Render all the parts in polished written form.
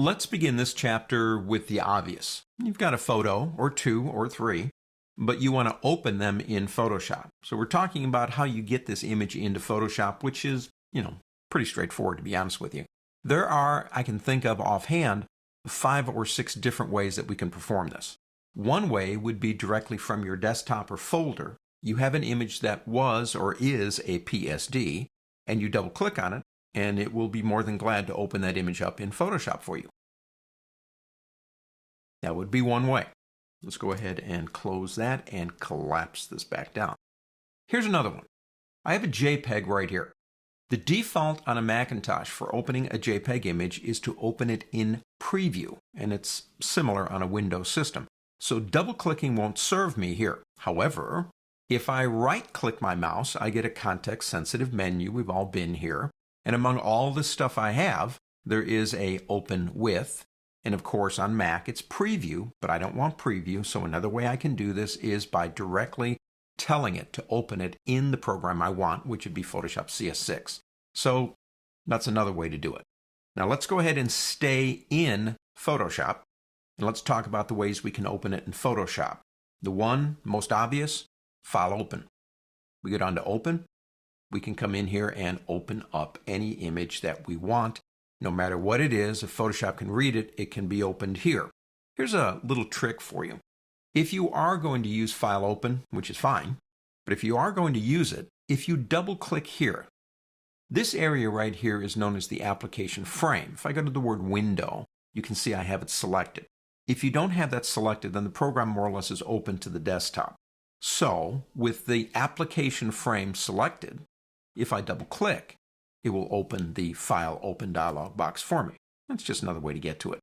Let's begin this chapter with the obvious. You've got a photo, or two, or three, but you want to open them in Photoshop. So we're talking about how you get this image into Photoshop, which is, pretty straightforward, to be honest with you. There are, I can think of offhand, 5 or 6 different ways that we can perform this. One way would be directly from your desktop or folder. You have an image that was or is a PSD, and you double-click on it, and it will be more than glad to open that image up in Photoshop for you. That would be one way. Let's go ahead and close that and collapse this back down. Here's another one. I have a JPEG right here. The default on a Macintosh for opening a JPEG image is to open it in Preview, and it's similar on a Windows system. So double-clicking won't serve me here. However, if I right-click my mouse, I get a context-sensitive menu. We've all been here. And among all the stuff I have, there is a Open With. And of course, on Mac, it's Preview, but I don't want Preview. So another way I can do this is by directly telling it to open it in the program I want, which would be Photoshop CS6. So that's another way to do it. Now let's go ahead and stay in Photoshop, and let's talk about the ways we can open it in Photoshop. The one most obvious, File Open. We go down to Open. We can come in here and open up any image that we want. No matter what it is, if Photoshop can read it, it can be opened here. Here's a little trick for you. If you are going to use File Open, which is fine, but if you are going to use it, if you double-click here, this area right here is known as the application frame. If I go to the word Window, you can see I have it selected. If you don't have that selected, then the program more or less is open to the desktop. So, with the application frame selected, if I double-click, it will open the File Open dialog box for me. That's just another way to get to it.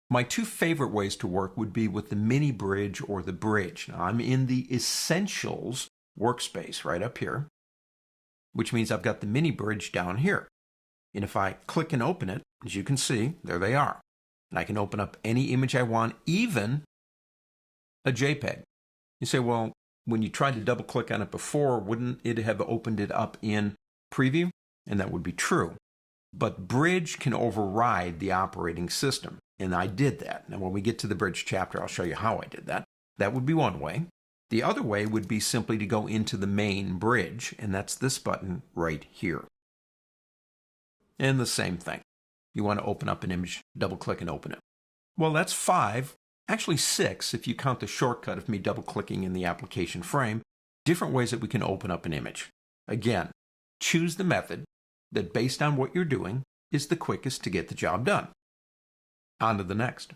My 2 favorite ways to work would be with the mini bridge or the bridge. Now, I'm in the Essentials workspace right up here, which means I've got the mini bridge down here. And if I click and open it, as you can see, there they are. And I can open up any image I want, even a JPEG. You say, well, when you tried to double-click on it before, wouldn't it have opened it up in Preview? And that would be true. But Bridge can override the operating system, and I did that. Now, when we get to the Bridge chapter, I'll show you how I did that. That would be one way. The other way would be simply to go into the main bridge, and that's this button right here. And the same thing. You want to open up an image, double-click and open it. Well, that's 5, actually 6 if you count the shortcut of me double-clicking in the application frame, different ways that we can open up an image. Again, choose the method that, based on what you're doing, is the quickest to get the job done. On to the next.